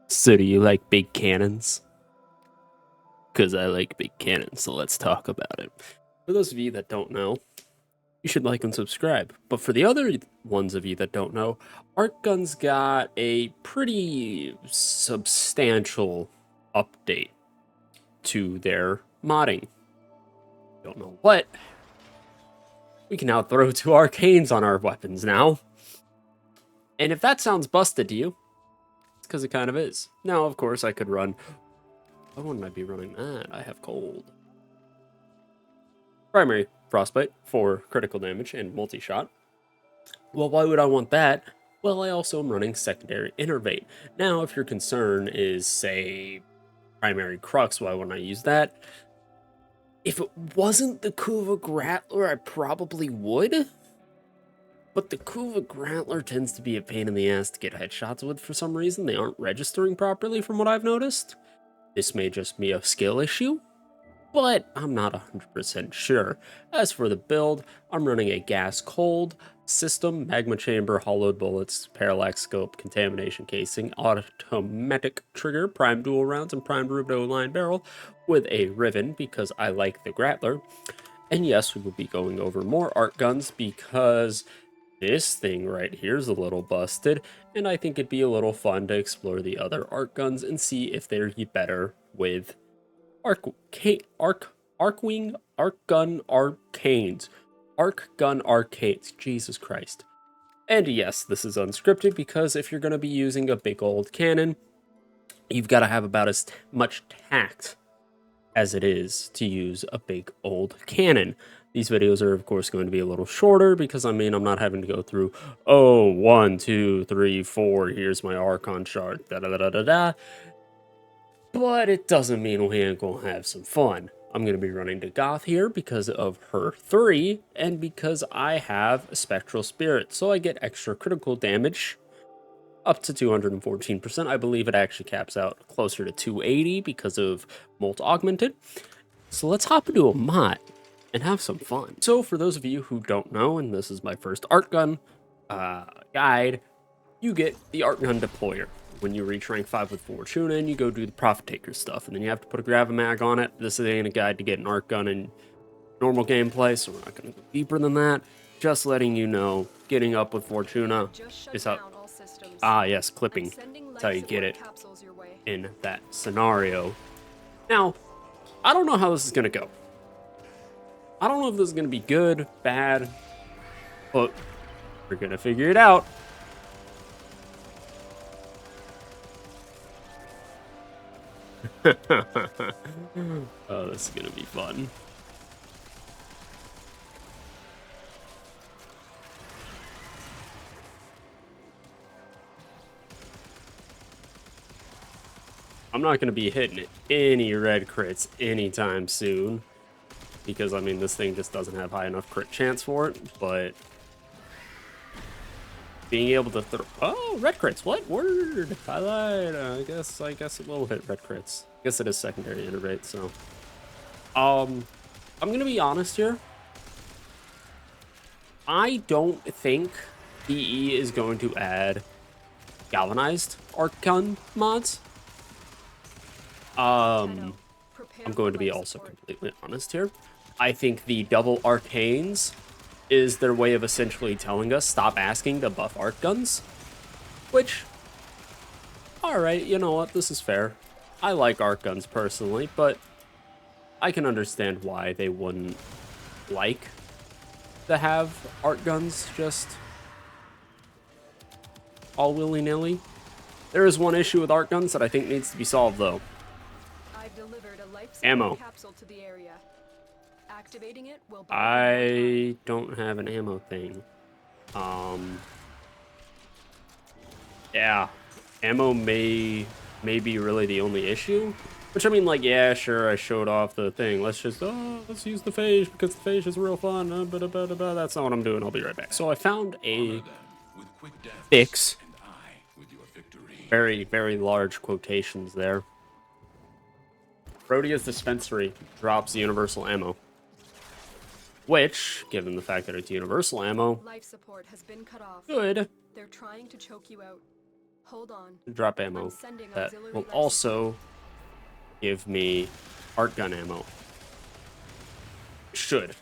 So do you like big cannons? Because I like big cannons, so let's talk about it. For those of you that don't know, you should like and subscribe. But for the other ones of you that don't know, Archgun's got a pretty substantial update to their modding. Don't know what. We can now throw 2 Arcanes on our weapons now. And if that sounds busted to you, it's because it kind of is. Now, of course, I could run... Why wouldn't I be running that? I have cold. Primary frostbite for critical damage and multi-shot. Well, why would I want that? Well, I also am running secondary innervate. Now, if your concern is, say, primary crux, why wouldn't I use that? If it wasn't the Kuva Grattler, I probably would. But the Kuva Grattler tends to be a pain in the ass to get headshots with for some reason. They aren't registering properly from what I've noticed. This may just be a skill issue, but I'm not 100% sure. As for the build, I'm running a gas cold system, magma chamber, hollowed bullets, parallax scope, contamination casing, automatic trigger, prime dual rounds, and primed rubido line barrel with a riven because I like the Grattler. And yes, we will be going over more art guns because this thing right here is a little busted, and I think it'd be a little fun to explore the other art guns and see if they're better with Arcwing, Arcgun Arcanes. Arcgun Arcanes. Jesus Christ. And yes, this is unscripted because if you're going to be using a big old cannon, you've got to have about as much tact as it is to use a big old cannon. These videos are, of course, going to be a little shorter because, I mean, I'm not having to go through, oh, 1, 2, 3, 4, here's my Archon shard, da-da-da-da-da. But it doesn't mean we ain't gonna have some fun. I'm gonna be running to Goth here because of her 3, and because I have a Spectral Spirit, so I get extra critical damage up to 214%. I believe it actually caps out closer to 280 because of Molt Augmented. So let's hop into a mod and have some fun. So for those of you who don't know, and this is my first Archgun guide, you get the Archgun deployer. When you reach rank 5 with Fortuna and you go do the Profit Taker stuff, and then you have to put a Gravimag on it. This ain't a guide to get an Archgun in normal gameplay, so we're not going to go deeper than that. Just letting you know, getting up with Fortuna is how... Ah, yes, clipping. That's how you get it in that scenario. Now, I don't know how this is going to go. I don't know if this is going to be good, bad, but we're going to figure it out. Oh, this is gonna be fun. I'm not gonna be hitting any red crits anytime soon because, I mean, this thing just doesn't have high enough crit chance for it, but being able to throw... Oh, red crits, what? Word! I lied. I guess it will hit red crits. I guess it is secondary innervate, so... I'm gonna be honest here. I don't think EE is going to add galvanized Archgun mods. I'm going to be also completely honest here. I think the double Arcanes is their way of essentially telling us stop asking to buff Archguns. Which, alright, you know what, this is fair. I like Archguns personally, but I can understand why they wouldn't like to have Archguns just all willy-nilly. There is one issue with Archguns that I think needs to be solved, though. I've delivered a life ammo. Capsule to the area. Activating it will I don't have an ammo thing. Yeah, ammo may be really the only issue. Which, I mean, like, yeah, sure, I showed off the thing. Let's use the phage because the phage is real fun. That's not what I'm doing. I'll be right back. So I found a fix. Very, very large quotations there. Rhodia's Dispensary drops universal ammo. Which, given the fact that it's universal ammo, life support has been cut off. good. They're trying to choke you out. Hold on. drop ammo I'm sending that auxiliary will life also give me Arcgun ammo. Should.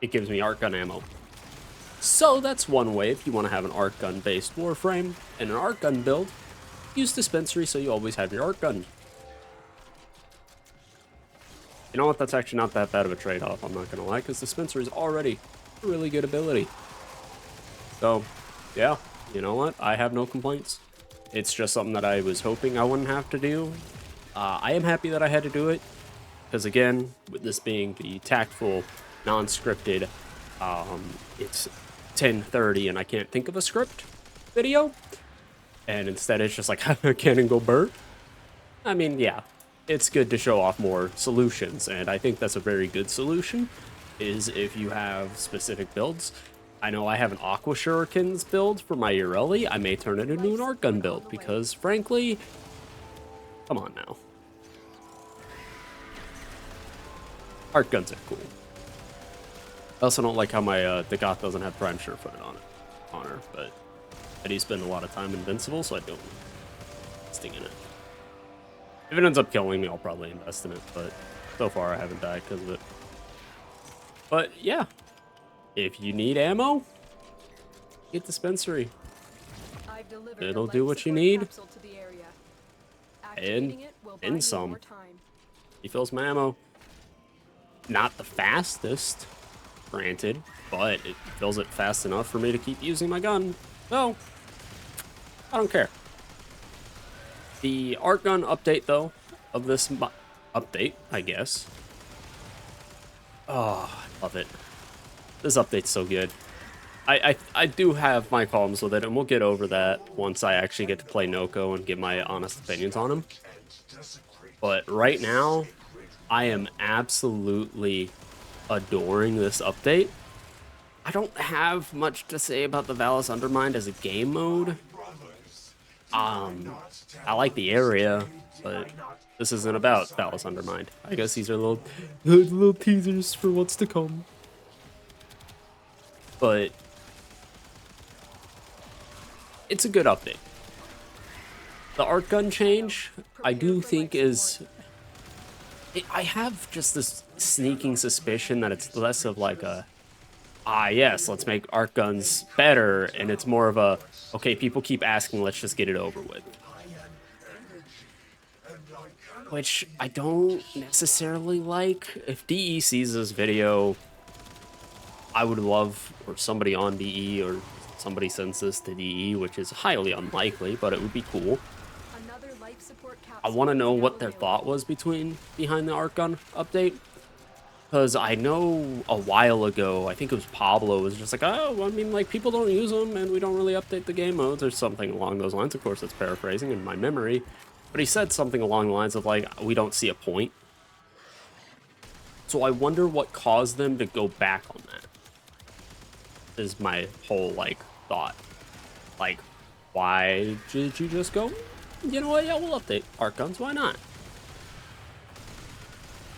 It gives me Arcgun ammo. So that's one way if you want to have an Arcgun based warframe and an Arcgun build. Use dispensary so you always have your Arcgun. You know what? That's actually not that bad of a trade-off, I'm not going to lie, because dispenser is already a really good ability. So, yeah, you know what? I have no complaints. It's just something that I was hoping I wouldn't have to do. I am happy that I had to do it, because again, with this being the tactful, non-scripted, it's 10:30 and I can't think of a script video, and instead it's just like, cannon go Bert? I mean, yeah, it's good to show off more solutions, and I think that's a very good solution, is if you have specific builds. I know I have an Aqua Shurikens build for my Ureli. I may turn it into an Arcgun build, because frankly, come on now. Arcguns are cool. I also don't like how my Dagoth doesn't have Prime Surefooted on her, but I do spend a lot of time invincible, so I don't sting in it. If it ends up killing me, I'll probably invest in it, but so far I haven't died because of it. But yeah, if you need ammo, get dispensary. I've delivered It'll a do life what you support need. capsule to the area. Activating it will buy you some. more time. He fills my ammo. Not the fastest, granted, but it fills it fast enough for me to keep using my gun. So, I don't care. The Arcgun update, though, of this update, I guess. Oh, I love it. This update's so good. I do have my problems with it, and we'll get over that once I actually get to play Noko and give my honest opinions on him. But right now, I am absolutely adoring this update. I don't have much to say about the Valis Undermined as a game mode. I like the area, but this isn't about Valis Undermined. I guess these are little teasers for what's to come. But it's a good update. The Arcgun change, I do think is... I have just this sneaking suspicion that it's less of like a, yes, let's make Arcguns better, and it's more of a, okay, people keep asking, let's just get it over with. Which I don't necessarily like. If DE sees this video, I would love, or somebody on DE, or somebody sends this to DE, which is highly unlikely, but it would be cool. Another life support I capsule want to know is now what their thought was behind the Arcgun update. Because I know a while ago, I think it was Pablo, was just like, oh, I mean, like, people don't use them, and we don't really update the game modes, or something along those lines. Of course, that's paraphrasing in my memory. But he said something along the lines of, like, we don't see a point. So I wonder what caused them to go back on that. Is my whole, like, thought. Like, why did you just go, you know what, yeah, we'll update Arcguns, why not?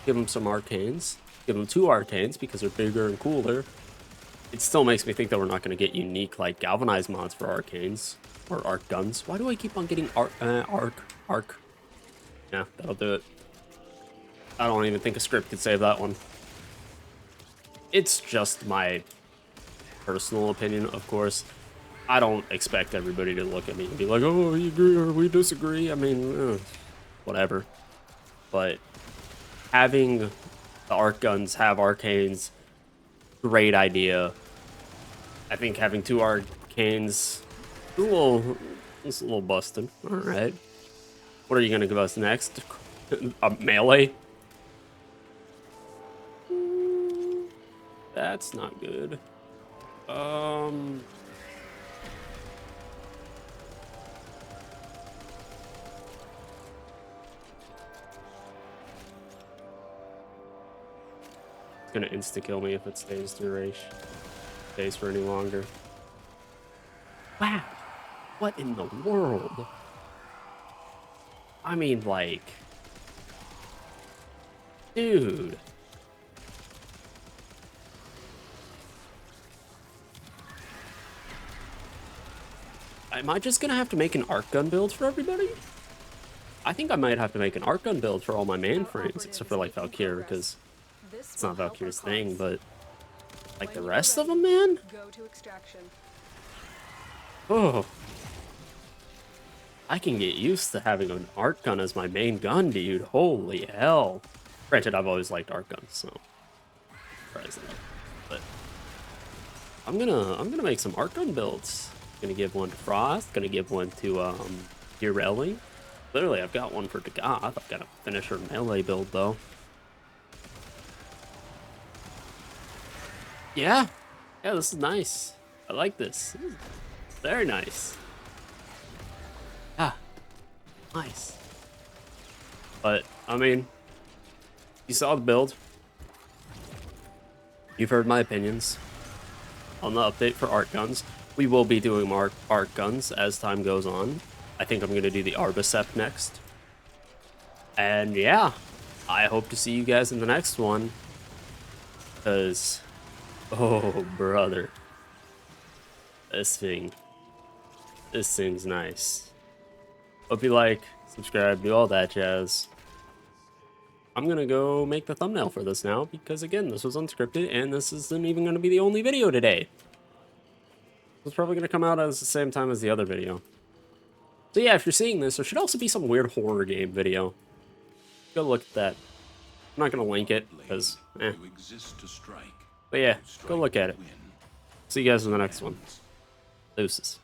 Give them some Arcanes. Give them 2 Arcanes because they're bigger and cooler. It still makes me think that we're not going to get unique, like, galvanized mods for Arcanes or Arcguns. Why do I keep on getting Arc? Yeah, that'll do it. I don't even think a script could save that one. It's just my personal opinion, of course. I don't expect everybody to look at me and be like, oh, we agree or we disagree. I mean, whatever. But having the Arcguns have Arcanes, great idea. I think having 2 Arcanes, it's a little busted. All right. What are you going to give us next? A melee? That's not good. It's gonna insta-kill me if it stays for any longer. Wow. What in the world? I mean, like... Dude. Am I just gonna have to make an Arcgun build for everybody? I think I might have to make an Arcgun build for all my mainframes, except for like Valkyrie, because it's not Valkyrie's thing, but like the rest of them, man? Go to extraction. Oh. I can get used to having an Arcgun as my main gun, dude. Holy hell. Granted, I've always liked Arcguns, so but I'm gonna make some Arcgun builds. Gonna give one to Frost, gonna give one to Urelli. Literally, I've got one for Dagoth. I've got to finish her melee build though. Yeah, this is nice. I like this. This is very nice. Nice. But I mean, you saw the build. You've heard my opinions on the update for art guns. We will be doing more art guns as time goes on. I think I'm going to do the Arbicept next. And yeah, I hope to see you guys in the next one. Because, oh brother, this thing's nice. Hope you like, subscribe, do all that jazz. I'm gonna go make the thumbnail for this now because again, this was unscripted and this isn't even gonna be the only video today. It's probably gonna come out at the same time as the other video. So yeah, if you're seeing this, there should also be some weird horror game video. Go look at that. I'm not gonna link it because, But yeah, go look at it. See you guys in the next one. Deuces.